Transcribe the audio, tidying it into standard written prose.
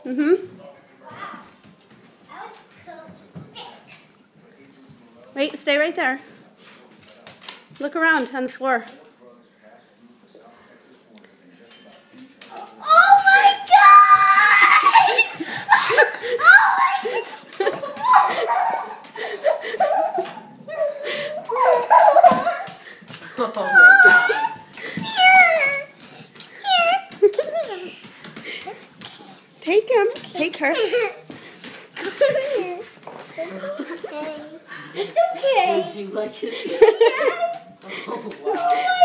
Mm-hmm. Wait, stay right there. Look around on the floor. Oh my God! Oh my God. Take him. Take her. It's okay. Would you like it? Yes. Oh, wow.